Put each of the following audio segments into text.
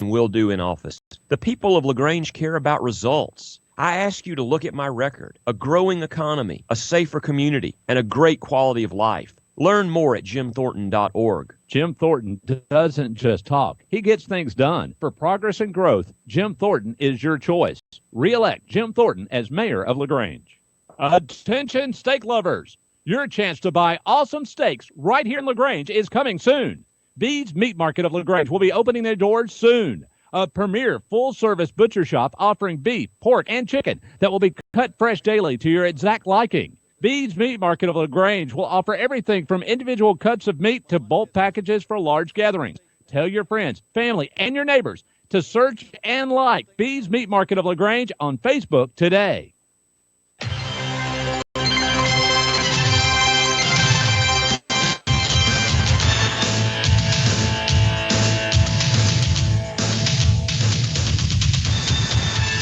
will do in office. The people of LaGrange care about results. I ask you to look at my record, a growing economy, a safer community, and a great quality of life. Learn more at jimthornton.org. Jim Thornton doesn't just talk. He gets things done. For progress and growth, Jim Thornton is your choice. Re-elect Jim Thornton as mayor of LaGrange. Attention steak lovers. Your chance to buy awesome steaks right here in LaGrange is coming soon. Bede's Meat Market of LaGrange will be opening their doors soon. A premier full-service butcher shop offering beef, pork, and chicken that will be cut fresh daily to your exact liking. Bede's Meat Market of LaGrange will offer everything from individual cuts of meat to bulk packages for large gatherings. Tell your friends, family, and your neighbors to search and like Bede's Meat Market of LaGrange on Facebook today.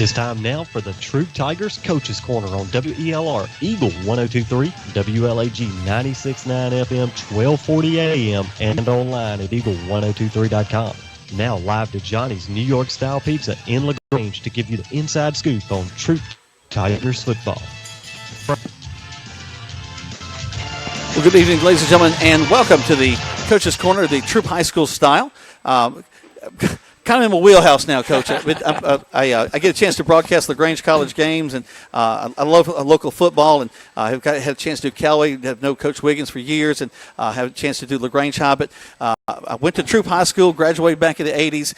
It's time now for the Troup Tigers Coaches Corner on WELR Eagle 102.3, WLAG 96.9 FM, 1240 AM, and online at eagle1023.com. Now live to Johnny's New York Style Pizza in LaGrange to give you the inside scoop on Troup Tigers football. Well, good evening, ladies and gentlemen, and welcome to the Coaches Corner, the Troup High School style. Kind of in my wheelhouse now, Coach. I get a chance to broadcast LaGrange College games, and I love local football, and I've had a chance to do Callaway. I've known Coach Wiggins for years, and have a chance to do LaGrange High. But I went to Troup High School, graduated back in the 80s,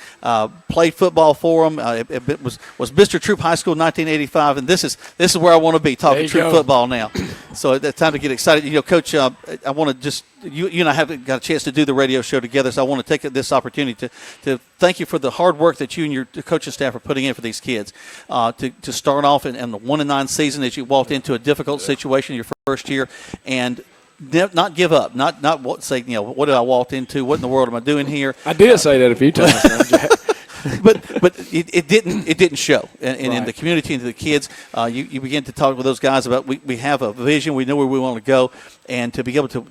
played football for them. It was Mr. Troup High School in 1985, and this is where I want to be, talking Troup football now. So it's time to get excited. You know, Coach, I want to just you and I haven't got a chance to do the radio show together, so I want to take this opportunity to thank you for the hard work that you and your coaching staff are putting in for these kids. To start off in the 1-9 season as you walked into a difficult situation your first year, and not give up, not say, you know, what did I walk into? What in the world am I doing here? I did say that a few times. But it didn't show, and in the community and to the kids, you begin to talk with those guys about we have a vision, we know where we want to go, and to be able to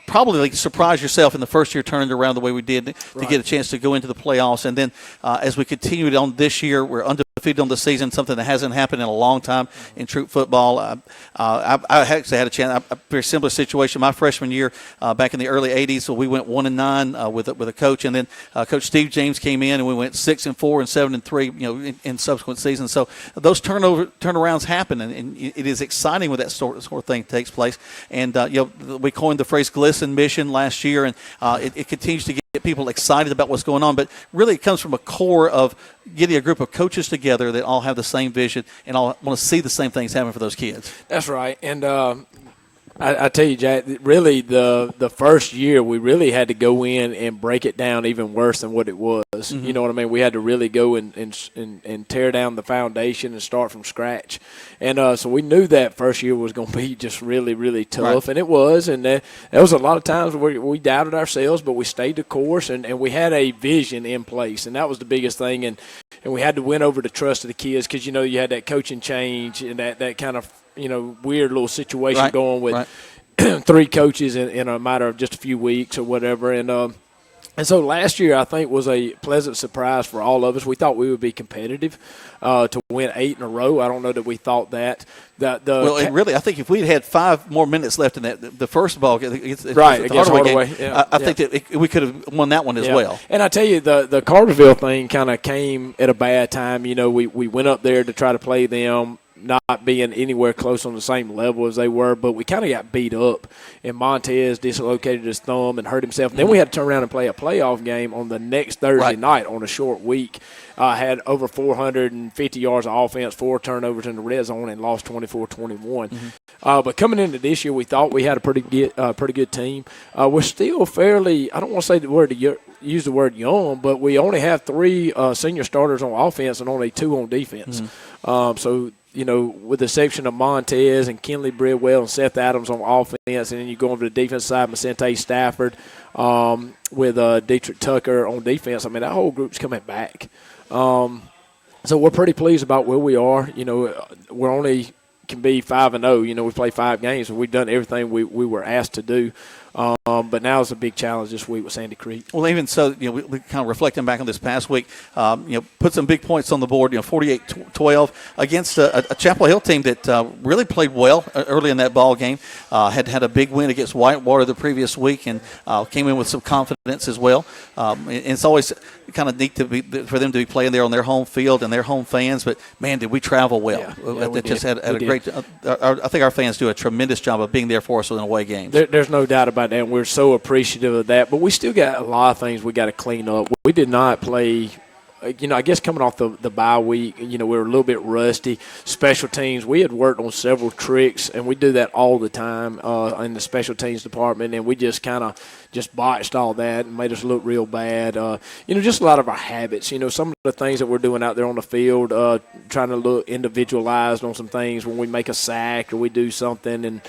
probably surprise yourself in the first year turning around the way we did to get a chance to go into the playoffs, and then as we continued on this year, we're undefeated on the season, something that hasn't happened in a long time in Troup football. I actually had a chance, a very similar situation my freshman year back in the early 80s. So we went 1-9 with a coach, and then Coach Steve James came in, and we went 6-4 and 7-3, in subsequent seasons. So those turnarounds happen, and it is exciting when that sort of thing takes place. And we coined the phrase "glisten mission" last year, and it continues to get people excited about what's going on. But really, it comes from a core of getting a group of coaches together that all have the same vision and all want to see the same things happen for those kids. That's right, and I tell you, Jack, really the first year we really had to go in and break it down even worse than what it was. Mm-hmm. You know what I mean? We had to really go and tear down the foundation and start from scratch. And so we knew that first year was going to be just really, really tough, and it was. And there was a lot of times where we doubted ourselves, but we stayed the course, and we had a vision in place, and that was the biggest thing. And we had to win over the trust of the kids because, you had that coaching change and that kind of, weird little situation going with three coaches in a matter of just a few weeks or whatever. And so last year, I think, was a pleasant surprise for all of us. We thought we would be competitive to win 8 in a row. I don't know that we thought that. Really, I think if we'd had 5 more minutes left in the first ball against Hardaway game, I think that we could have won that one as well. And I tell you, the Carterville thing kind of came at a bad time. We went up there to try to play them, not being anywhere close on the same level as they were, but we kind of got beat up. And Montez dislocated his thumb and hurt himself. And then we had to turn around and play a playoff game on the next Thursday night on a short week. Had over 450 yards of offense, 4 turnovers in the red zone, and lost 24-21. Mm-hmm. But coming into this year, we thought we had a pretty good team. We're still fairly – I don't want to say use the word young, but we only have 3 senior starters on offense and only 2 on defense. Mm-hmm. With the exception of Montez and Kenley Bridwell and Seth Adams on offense, and then you go over to the defense side, Macente Stafford with Dietrich Tucker on defense. I mean, that whole group's coming back. So we're pretty pleased about where we are. We're only can be 5-0. We play 5 games, and we've done everything we were asked to do. But now it's a big challenge this week with Sandy Creek. Well, even so, we kind of reflecting back on this past week, put some big points on the board, 48-12 against a Chapel Hill team that really played well early in that ball game, had a big win against Whitewater the previous week and came in with some confidence as well. And it's always kind of neat for them to be playing there on their home field and their home fans, but, man, did we travel well. We just did. had a great I think our fans do a tremendous job of being there for us in away games. There's no doubt about that, and we're so appreciative of that. But we still got a lot of things we got to clean up. We did not play – I guess coming off the bye week, we were a little bit rusty. Special teams, we had worked on several tricks, and we do that all the time in the special teams department, and we just kind of just botched all that and made us look real bad. Just a lot of our habits. Some of the things that we're doing out there on the field, trying to look individualized on some things when we make a sack or we do something. And,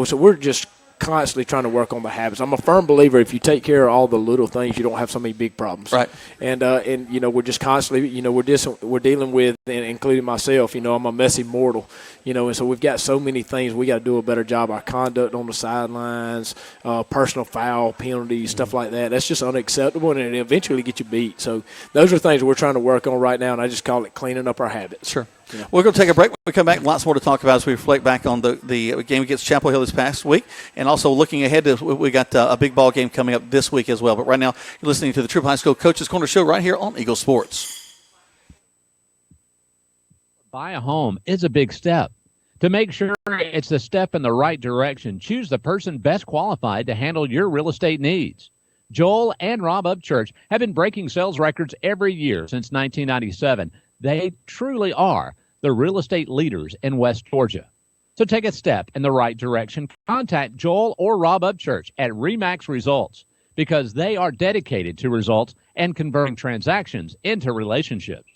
so we're just constantly trying to work on the habits. I'm a firm believer if you take care of all the little things, you don't have so many big problems. Right. And we're just constantly, we're dealing with, and including myself, I'm a messy mortal, and so we've got so many things we got to do a better job. Our conduct on the sidelines, personal foul penalties, stuff like that. That's just unacceptable, and it eventually get you beat. So those are things we're trying to work on right now, and I just call it cleaning up our habits. Sure. Yeah. We're going to take a break. When we come back, lots more to talk about as we reflect back on the game against Chapel Hill this past week, and also looking ahead to we got a big ball game coming up this week as well. But right now, you're listening to the Troup High School Coaches Corner Show right here on Eagle Sports. Buy a home is a big step. To make sure it's the step in the right direction, choose the person best qualified to handle your real estate needs. Joel and Rob Upchurch have been breaking sales records every year since 1997. They truly are the real estate leaders in West Georgia. So take a step in the right direction. Contact Joel or Rob Upchurch at RE/MAX Results because they are dedicated to results and converting transactions into relationships.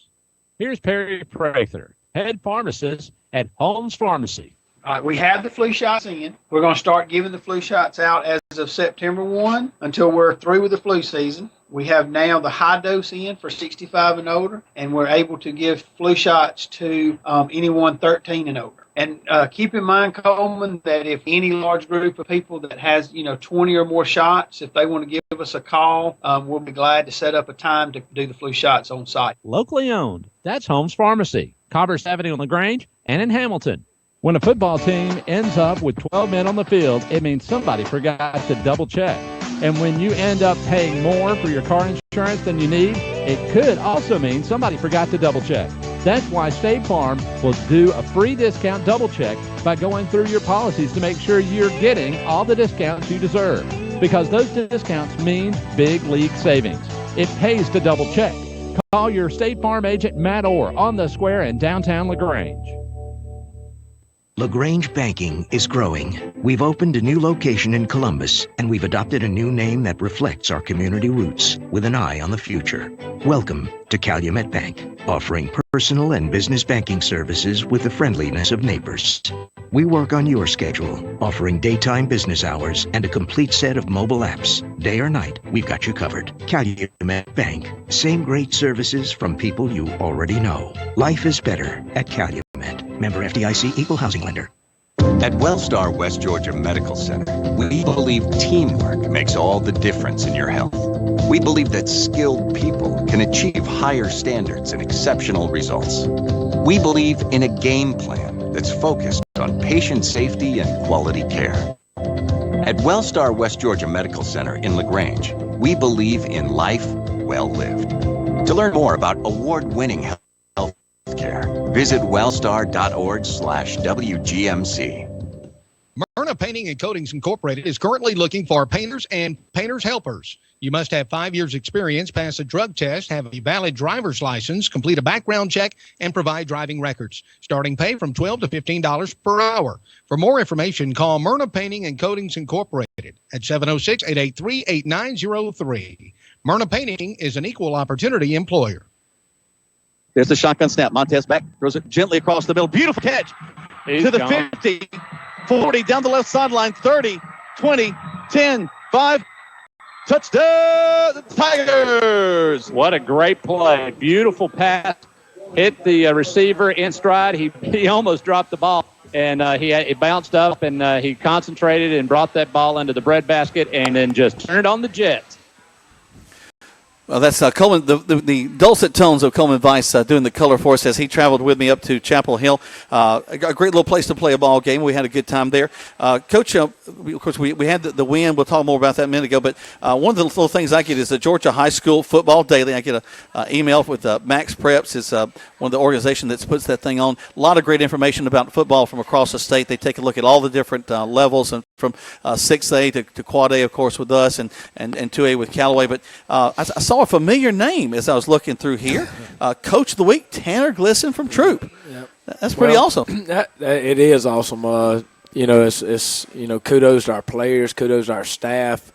Here's Perry Prather, head pharmacist at Holmes Pharmacy. All right, we have the flu shots in. We're going to start giving the flu shots out as of September 1 until we're through with the flu season. We have now the high dose in for 65 and older, and we're able to give flu shots to anyone 13 and over. And keep in mind, Coleman, that if any large group of people that has, 20 or more shots, if they want to give us a call, we'll be glad to set up a time to do the flu shots on site. Locally owned. That's Holmes Pharmacy, Commerce Avenue on LaGrange and in Hamilton. When a football team ends up with 12 men on the field, it means somebody forgot to double check. And when you end up paying more for your car insurance than you need, it could also mean somebody forgot to double check. That's why State Farm will do a free discount double check by going through your policies to make sure you're getting all the discounts you deserve. Because those discounts mean big league savings. It pays to double check. Call your State Farm agent, Matt Orr, on the square in downtown LaGrange. LaGrange Banking is growing. We've opened a new location in Columbus, and we've adopted a new name that reflects our community roots with an eye on the future. Welcome to Calumet Bank, offering personal and business banking services with the friendliness of neighbors. We work on your schedule, offering daytime business hours and a complete set of mobile apps. Day or night, we've got you covered. Calumet Bank. Same great services from people you already know. Life is better at Calumet. Member FDIC, Equal Housing Lender. At Wellstar West Georgia Medical Center, we believe teamwork makes all the difference in your health. We believe that skilled people can achieve higher standards and exceptional results. We believe in a game plan that's focused on patient safety and quality care. At Wellstar West Georgia Medical Center in LaGrange, we believe in life well lived. To learn more about award-winning health care, visit wellstar.org/WGMC. Myrna Painting and Coatings Incorporated is currently looking for painters and painters helpers. You must have 5 years experience, pass a drug test, have a valid driver's license, complete a background check, and provide driving records. Starting pay from $12 to $15 per hour. For more information, call Myrna Painting and Coatings Incorporated at 706-883-8903. Myrna Painting is an equal opportunity employer. There's the shotgun snap. Montez back, throws it gently across the middle. Beautiful catch. He's to the gone. 50, 40, down the left sideline, 30, 20, 10, 5. Touchdown, Tigers! What a great play. Beautiful pass. Hit the receiver in stride. He almost dropped the ball. and he bounced up, and he concentrated and brought that ball into the breadbasket, and then just turned on the Jets. Well, that's Coleman, the dulcet tones of Coleman Weiss doing the color for us as he traveled with me up to Chapel Hill. A great little place to play a ball game. We had a good time there. Coach, of course, we had the win. We'll talk more about that a minute ago. But one of the little things I get is the Georgia High School Football Daily. I get an email with Max Preps. It's one of the organizations that puts that thing on. A lot of great information about football from across the state. They take a look at all the different levels, and from 6A to Quad A, of course, with us, and 2A with Callaway. But I saw a familiar name as I was looking through here. Coach of the Week, Tanner Glisson from Troup. Yep. That's pretty awesome. It is awesome. It's kudos to our players, kudos to our staff.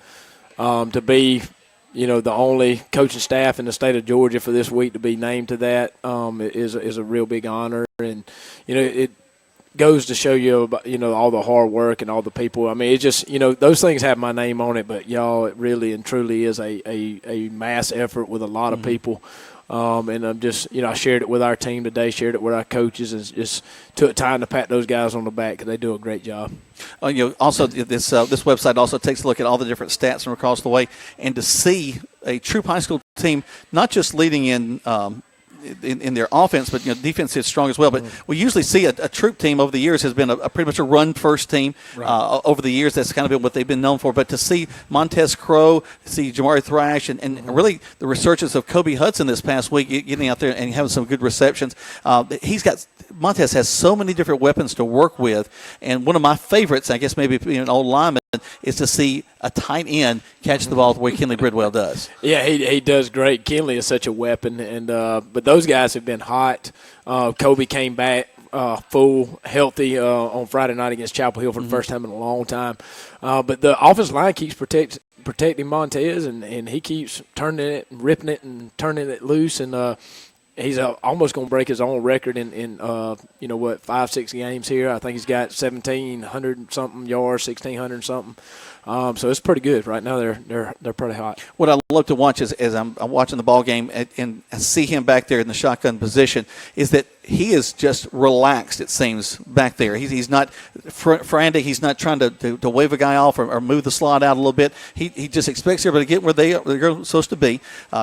To be, the only coaching staff in the state of Georgia for this week to be named to that is a real big honor. And, it goes to show you about, all the hard work and all the people. I mean, it just, those things have my name on it, but y'all, it really and truly is a mass effort with a lot of people. And I'm just, I shared it with our team today, shared it with our coaches, and just took time to pat those guys on the back because they do a great job. Also, this website also takes a look at all the different stats from across the way, and to see a Troup High School team not just leading in their offense, but defense is strong as well. But we usually see a Troup team over the years has been a pretty much a run-first team. Right. Over the years. That's kind of been what they've been known for. But to see Montez Crow, see Jamari Thrash, and really the resurgence of Kobe Hudson this past week, getting out there and having some good receptions. Montez has so many different weapons to work with, and one of my favorites, I guess maybe being an old lineman, is to see a tight end catch the ball the way Kenley Bridwell does. Yeah, he does great. Kenley is such a weapon, and but those guys have been hot. Kobe came back full, healthy on Friday night against Chapel Hill for the first time in a long time. But the offensive line keeps protecting Montez, and he keeps turning it, and ripping it, and turning it loose, and he's almost going to break his own record in 5-6 games here. I think he's got 1,700 something yards, 1,600 something. So it's pretty good right now. They're pretty hot. What I love to watch is I'm watching the ball game and I see him back there in the shotgun position, is that he is just relaxed. It seems back there. He's not frantic. He's not trying to wave a guy off or move the slot out a little bit. He just expects everybody to get where they're supposed to be.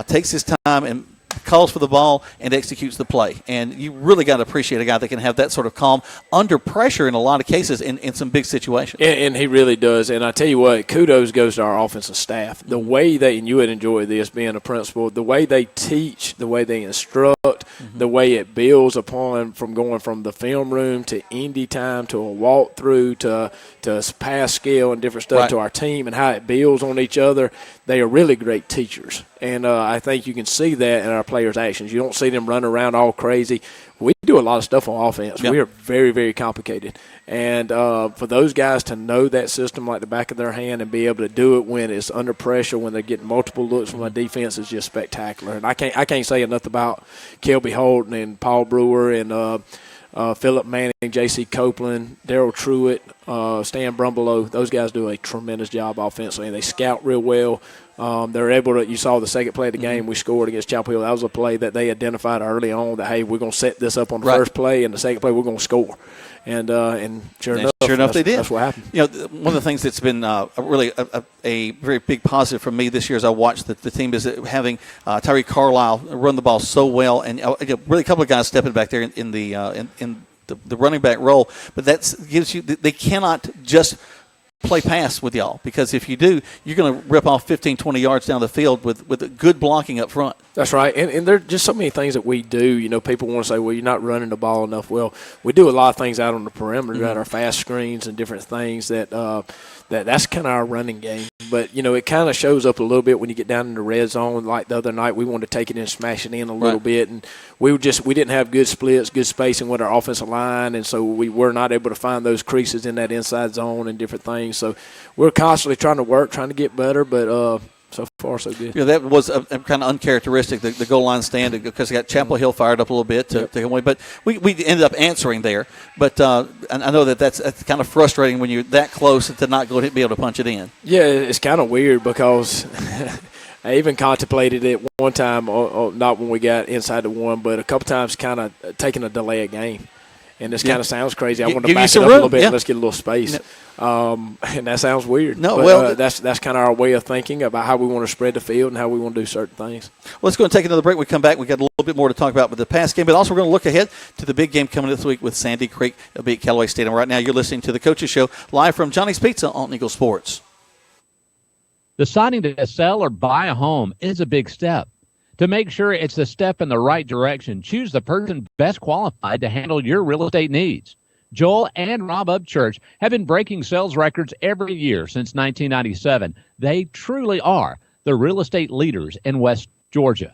Takes his time and calls for the ball and executes the play. And you really got to appreciate a guy that can have that sort of calm under pressure in a lot of cases in some big situations. And he really does. And I tell you what, kudos goes to our offensive staff. The way and you would enjoy this being a principal, the way they teach, the way they instruct, the way it builds upon from going from the film room to indie time to a walkthrough to pass scale and different stuff to our team and how it builds on each other. They are really great teachers. And I think you can see that in our players' actions. You don't see them running around all crazy. We do a lot of stuff on offense. Yep. We are very, very complicated. And for those guys to know that system like the back of their hand and be able to do it when it's under pressure, when they're getting multiple looks from a defense, is just spectacular. And I can't say enough about Kelby Holton and Paul Brewer and Philip Manning, J.C. Copeland, Daryl Truitt, Stan Brumbelow. Those guys do a tremendous job offensively, and they scout real well. They're able to – you saw the second play of the game we scored against Chapel Hill. That was a play that they identified early on that, hey, we're going to set this up on the first play, and the second play we're going to score. And sure enough, they did. That's what happened. One of the things that's been really a very big positive for me this year as I watched the team is having Tyree Carlisle run the ball so well, and really a couple of guys stepping back there in the running back role. But that gives you – they cannot just – play pass with y'all, because if you do, you're going to rip off 15, 20 yards down the field with good blocking up front. That's right, and there are just so many things that we do. People want to say, well, you're not running the ball enough. Well, we do a lot of things out on the perimeter, at our fast screens and different things that's kind of our running game. But, it kind of shows up a little bit when you get down in the red zone. Like the other night, we wanted to take it and smash it in a little bit, and we didn't have good splits, good spacing with our offensive line, and so we were not able to find those creases in that inside zone and different things. So we're constantly trying to get better, but so far so good. That was kind of uncharacteristic, the goal line stand, because they got Chapel Hill fired up a little bit to come away. But we ended up answering there. But I know that's kind of frustrating when you're that close to not going to be able to punch it in. Yeah, it's kind of weird because I even contemplated it one time, not when we got inside the one, but a couple times kind of taking a delay of game. and this kind of sounds crazy. I want to Give you back it some up a room, little bit yeah. and let's get a little space. And that sounds weird. No, but, well, that's kind of our way of thinking about how we want to spread the field and how we want to do certain things. Well, let's go and take another break. We come back. We got a little bit more to talk about with the past game, but also we're going to look ahead to the big game coming this week with Sandy Creek. It'll be at Callaway Stadium. Right now, you're listening to the Coaches Show live from Johnny's Pizza on Eagle Sports. Deciding to sell or buy a home is a big step. To make sure it's a step in the right direction, choose the person best qualified to handle your real estate needs. Joel and Rob Upchurch have been breaking sales records every year since 1997. They truly are the real estate leaders in West Georgia.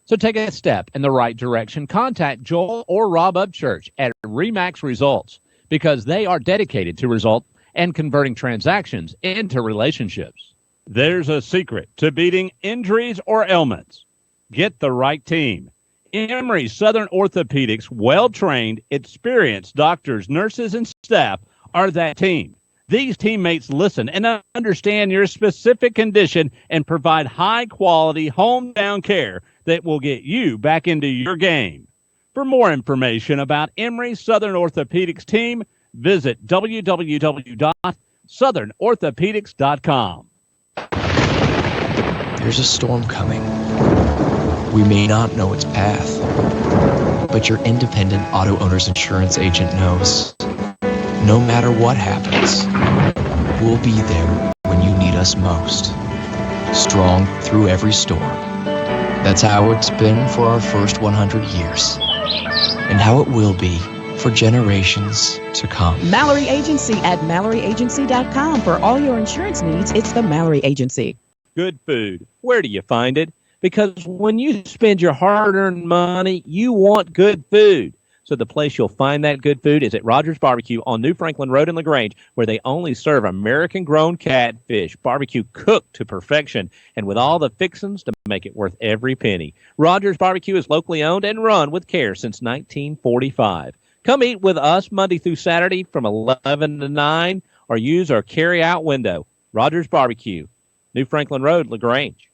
So take a step in the right direction. Contact Joel or Rob Upchurch at RE/MAX Results because they are dedicated to result and converting transactions into relationships. There's a secret to beating injuries or ailments. Get the right team. Emory Southern Orthopedics, well-trained, experienced doctors, nurses, and staff are that team. These teammates listen and understand your specific condition and provide high-quality, hometown care that will get you back into your game. For more information about Emory Southern Orthopedics team, visit www.southernorthopedics.com. There's a storm coming. We may not know its path, but your independent auto owner's insurance agent knows. No matter what happens, we'll be there when you need us most. Strong through every storm. That's how it's been for our first 100 years, and how it will be for generations to come. Mallory Agency at MalloryAgency.com. For all your insurance needs, it's the Mallory Agency. Good food. Where do you find it? Because when you spend your hard-earned money, you want good food. So the place you'll find that good food is at Rogers Barbecue on New Franklin Road in LaGrange, where they only serve American-grown catfish, barbecue cooked to perfection, and with all the fixings to make it worth every penny. Rogers Barbecue is locally owned and run with care since 1945. Come eat with us Monday through Saturday from 11 to 9, or use our carry-out window. Rogers Barbecue, New Franklin Road, LaGrange.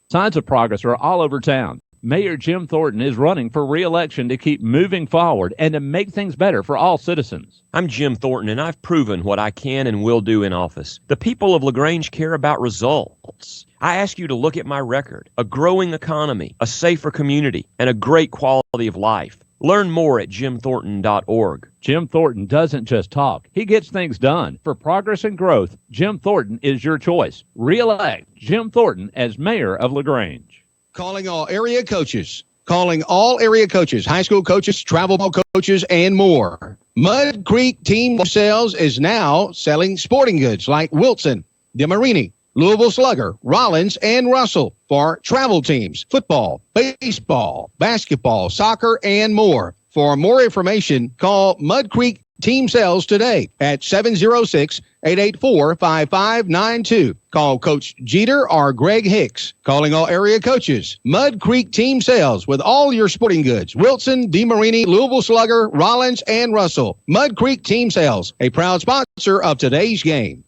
Signs of progress are all over town. Mayor Jim Thornton is running for re-election to keep moving forward and to make things better for all citizens. I'm Jim Thornton, and I've proven what I can and will do in office. The people of LaGrange care about results. I ask you to look at my record: a growing economy, a safer community, and a great quality of life. Learn more at jimthornton.org. Jim Thornton doesn't just talk. He gets things done. For progress and growth, Jim Thornton is your choice. Re-elect Jim Thornton as mayor of LaGrange. Calling all area coaches. Calling all area coaches, high school coaches, travel ball coaches, and more. Mud Creek Team Sales is now selling sporting goods like Wilson, DeMarini, Louisville Slugger, Rollins, and Russell for travel teams, football, baseball, basketball, soccer, and more. For more information, call Mud Creek Team Sales today at 706-884-5592. Call Coach Jeter or Greg Hicks. Calling all area coaches. Mud Creek Team Sales with all your sporting goods. Wilson, DeMarini, Louisville Slugger, Rollins, and Russell. Mud Creek Team Sales, a proud sponsor of today's game.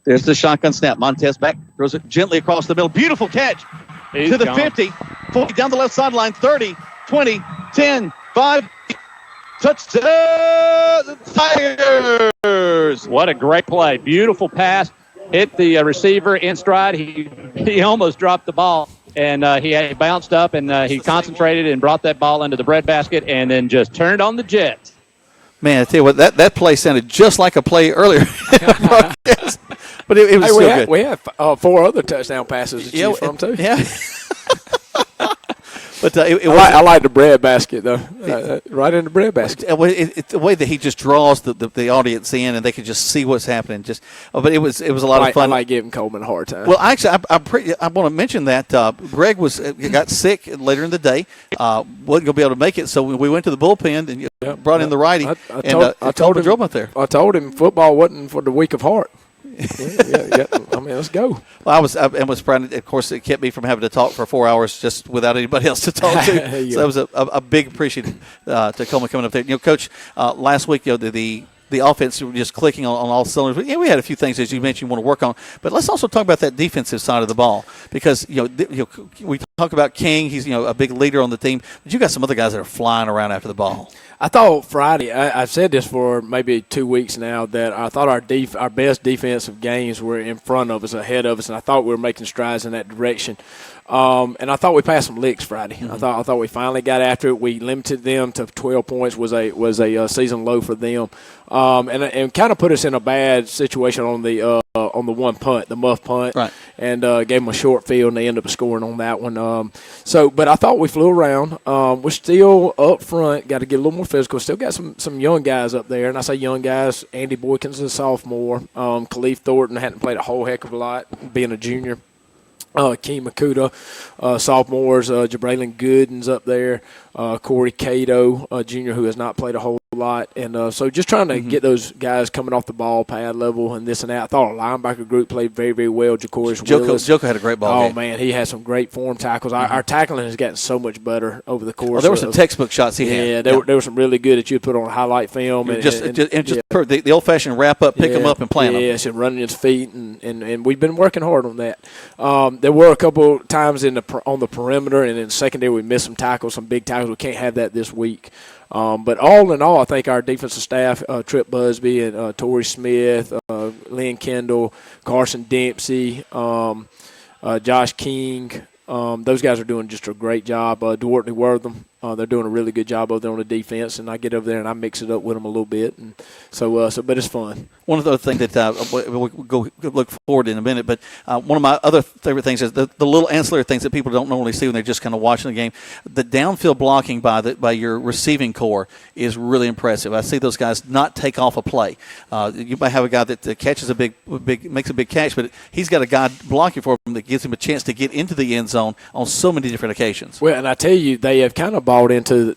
There's the shotgun snap. Montez back, throws it gently across the middle. Beautiful catch to the 50, 40 down the left sideline, 30, 20, 10, 5. Touchdown, Tigers! What a great play. Beautiful pass. Hit the receiver in stride. He almost dropped the ball, and he bounced up, and he concentrated and brought that ball into the breadbasket and then just turned on the jet. Man, I tell you what, that play sounded just like a play earlier. But it was still good. We had 4 other touchdown passes to choose from, too. Yeah. But I like the bread basket, though. Right in the bread basket. It's the way that he just draws the audience in, and they can just see what's happening. But it was a lot of fun. I like giving Coleman a hard time. Well, actually, I want to mention that Greg got sick later in the day, wasn't going to be able to make it, so we went to the bullpen and brought in the righty. I told him drove up there. I told him football wasn't for the weak of heart. yeah. I mean, let's go. Well, I was proud. Of course, it kept me from having to talk for 4 hours just without anybody else to talk to. So that was a big appreciation to Coleman coming up there. Coach, last week, the the offense just clicking on all cylinders. But, yeah, we had a few things, as you mentioned, you want to work on. But let's also talk about that defensive side of the ball because, we talk about King. He's, a big leader on the team. But you got some other guys that are flying around after the ball. I thought Friday, I've said this for maybe 2 weeks now, that I thought our best defensive games were in front of us, ahead of us, and I thought we were making strides in that direction. And I thought we passed some licks Friday. Mm-hmm. I thought we finally got after it. We limited them to 12 points, was a season low for them, and kind of put us in a bad situation on the one punt, the muff punt, right. And gave them a short field, and they ended up scoring on that one. But I thought we flew around. We're still up front, got to get a little more physical. Still got some young guys up there, and I say young guys. Andy Boykins is a sophomore. Khalif Thornton hadn't played a whole heck of a lot, being a junior. Keem Makuta, sophomores, Jabraylin Gooden's up there, Corey Cato, junior, who has not played a whole lot. And so just trying to get those guys coming off the ball, pad level, and this and that. I thought our linebacker group played very, very well. Jacorius Willis. Joko had a great ball game. Oh, man, he had some great form tackles. Our tackling has gotten so much better over the course. There were some textbook shots he had. Yeah, there were some really good that you put on highlight film. The old-fashioned wrap-up, pick them up and plant them. Yes, and running his feet, and we've been working hard on that. There were a couple times on the perimeter, and in the secondary we missed some tackles, some big tackles. We can't have that this week. But all in all, I think our defensive staff, Tripp Busby and Torrey Smith, Lynn Kendall, Carson Dempsey, Josh King, those guys are doing just a great job. Duartney Wortham, they're doing a really good job over there on the defense, and I get over there and I mix it up with them a little bit, and but it's fun. One of the things that we'll go look forward in a minute, but one of my other favorite things is the little ancillary things that people don't normally see when they're just kind of watching the game. The downfield blocking by your receiving core is really impressive. I see those guys not take off a play. You might have a guy that catches makes a big catch, but he's got a guy blocking for him that gives him a chance to get into the end zone on so many different occasions. Well, and I tell you, they have kind of bought into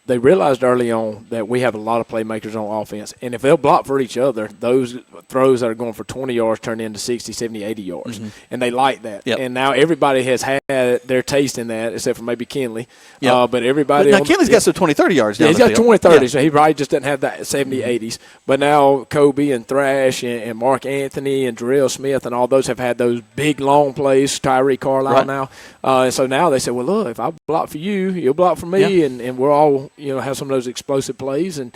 they realized early on that we have a lot of playmakers on offense. And if they'll block for each other, those throws that are going for 20 yards turn into 60, 70, 80 yards. Mm-hmm. And they like that. Yep. And now everybody has had their taste in that, except for maybe Kinley. Yep. But everybody. Now, Kinley's got some 20, 30 yards down he's got 20, 30, yeah. So he probably just doesn't have that 70, 80s. But now Kobe and Thrash and Mark Anthony and Jarrell Smith and all those have had those big, long plays, Tyree Carlisle now. And so now they say, well, look, if I block for you, you'll block for me, and we're all, have some of those explosive plays, and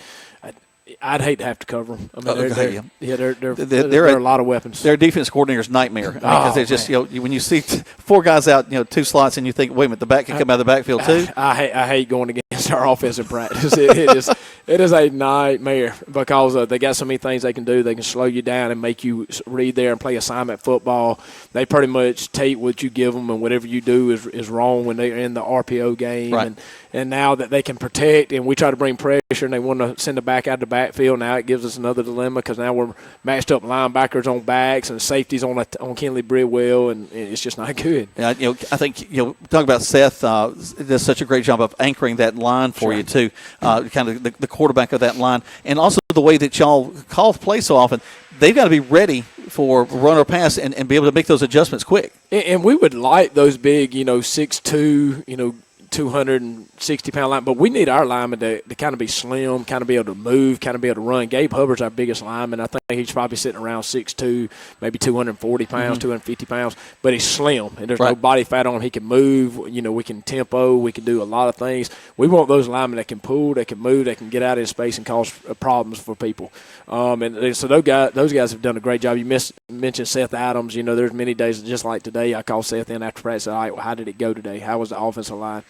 I'd hate to have to cover them. I mean, they're a lot of weapons. They're a defense coordinator's nightmare because they're just when you see four guys out, two slots, and you think, wait a minute, the back can come out of the backfield too. I hate going against our offensive practice. It is a nightmare because they got so many things they can do. They can slow you down and make you read there and play assignment football. They pretty much take what you give them, and whatever you do is wrong when they're in the RPO game. Right. And now that they can protect, and we try to bring pressure, and they want to send it back out of the backfield, now it gives us another dilemma because now we're matched up linebackers on backs and safeties on Kinley Bridwell, and it's just not good. Yeah, I think talk about Seth does such a great job of anchoring that line for you too, kind of the quarterback of that line, and also the way that y'all call play so often. They've got to be ready for run or pass and be able to make those adjustments quick. And we would like those big, 6'2", 260-pound line, but we need our linemen to kind of be slim, kind of be able to move, kind of be able to run. Gabe Hubbard's our biggest lineman. I think he's probably sitting around 6'2", maybe 240 pounds, 250 pounds, but he's slim, and there's no body fat on him. He can move. We can tempo. We can do a lot of things. We want those linemen that can pull, that can move, that can get out in space and cause problems for people. And so those guys have done a great job. You mentioned Seth Adams. There's many days just like today. I call Seth in after practice. All right, well, how did it go today? How was the offensive line?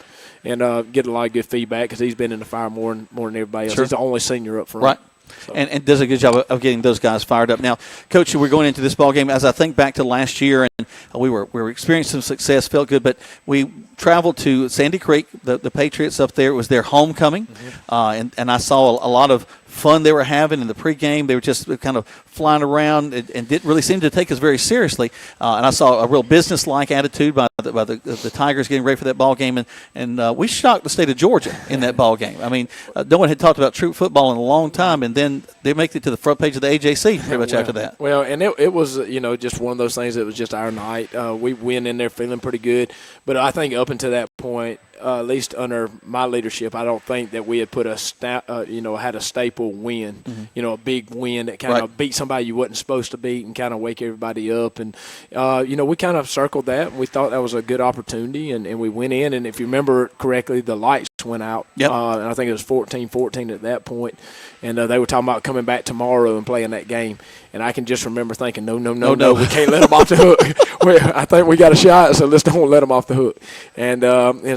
And get a lot of good feedback because he's been in the fire more than everybody else. Sure. He's the only senior up front. Right. So. And does a good job of getting those guys fired up. Now, Coach, we're going into this ball game. As I think back to last year, and we were experiencing some success, felt good, but we traveled to Sandy Creek, the Patriots up there. It was their homecoming, and I saw a lot of fun they were having in the pregame. They were just kind of flying around and didn't really seem to take us very seriously. And I saw a real business-like attitude by the Tigers getting ready for that ball game, and we shocked the state of Georgia in that ball game. I mean, no one had talked about Troup football in a long time, and then they make it to the front page of the AJC pretty much after that. Well, and it was just one of those things that was just our night. We went in there feeling pretty good, but I think up until that point, at least under my leadership, I don't think that we had put had a staple win, a big win that kind of beat somebody you wasn't supposed to beat and kind of wake everybody up. And, we kind of circled that. And we thought that was a good opportunity, and we went in. And if you remember correctly, the lights went out. Yep. And I think it was 14-14 at that point. And they were talking about coming back tomorrow and playing that game. And I can just remember thinking, no, we can't let them off the hook. I think we got a shot, so let's don't let them off the hook. And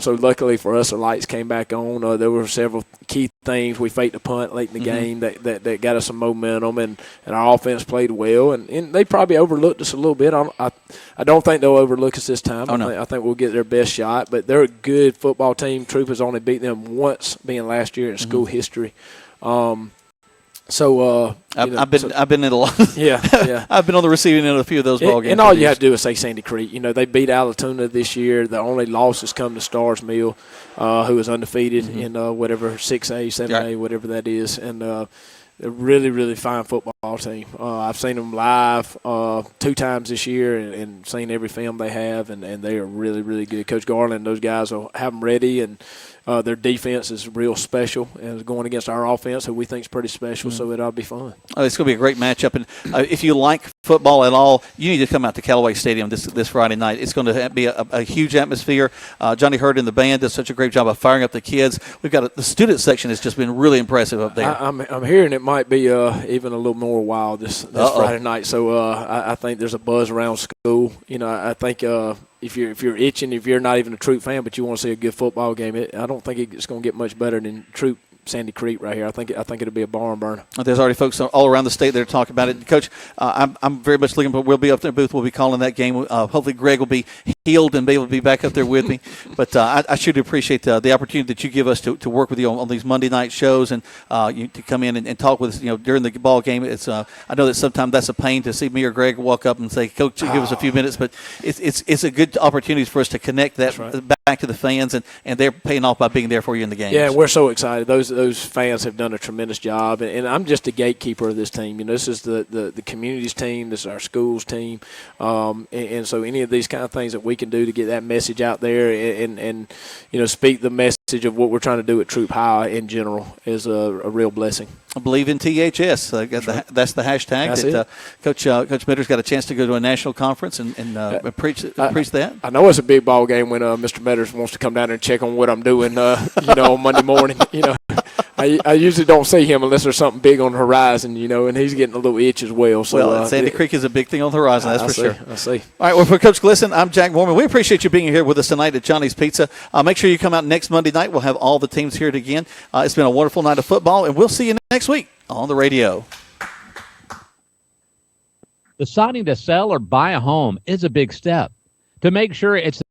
so luckily for us, the lights came back on. There were several key things. We faked a punt late in the game that got us some momentum, and our offense played well. And they probably overlooked us a little bit. I don't think they'll overlook us this time. I think we'll get their best shot. But they're a good football team. Troup has only beat them once, being last year in school history. I've been in a lot. Yeah. I've been on the receiving end of a few of those ball games. And all you have to do is say Sandy Creek. They beat Alatuna this year. The only losses come to Stars Mill, who is undefeated in whatever 6A, 7A, whatever that is, and they're really, really fine football team. I've seen them live 2 times this year and seen every film they have, and they are really, really good. Coach Garland and those guys will have them ready, and their defense is real special, and it's going against our offense, who we think is pretty special, so it ought to be fun. It's going to be a great matchup, and if you like football at all, you need to come out to Callaway Stadium this Friday night. It's going to be a huge atmosphere. Johnny Hurd and the band does such a great job of firing up the kids. We've got the student section has just been really impressive up there. I'm hearing it might be even a little more wild this Friday night, so I think there's a buzz around school. I think if you're itching, if you're not even a Troup fan, but you want to see a good football game, I don't think it's going to get much better than Troup Sandy Creek right here. I think it'll be a barn burner. There's already folks all around the state that are talking about it. Coach, I'm very much looking forward. We'll be up there, booth. We'll be calling that game. Hopefully Greg will be healed and be able to be back up there with me. But I sure do appreciate the opportunity that you give us to work with you on these Monday night shows and to come in and talk with us during the ball game. It's I know that sometimes that's a pain to see me or Greg walk up and say, Coach, give us a few minutes. But it's a good opportunity for us to connect that back to the fans, and they're paying off by being there for you in the games. Yeah, we're so excited. Those fans have done a tremendous job, and I'm just a gatekeeper of this team. This is the community's team. This is our school's team, and so any of these kind of things that we can do to get that message out there and speak the message of what we're trying to do at Troup High in general is a real blessing. I believe in THS. That's the hashtag. Coach Mitter's got a chance to go to a national conference and preach that. I know it's a big ball game when Mr. Metters wants to come down there and check on what I'm doing. On Monday morning. I usually don't see him unless there's something big on the horizon. And he's getting a little itch as well. So Sandy Creek is a big thing on the horizon. That's for sure. I see. All right. Well, for Coach Glisson, I'm Jack Mormon. We appreciate you being here with us tonight at Johnny's Pizza. Make sure you come out next Monday night. We'll have all the teams here again. It's been a wonderful night of football, and we'll see you next week on the radio. Deciding to sell or buy a home is a big step. To make sure it's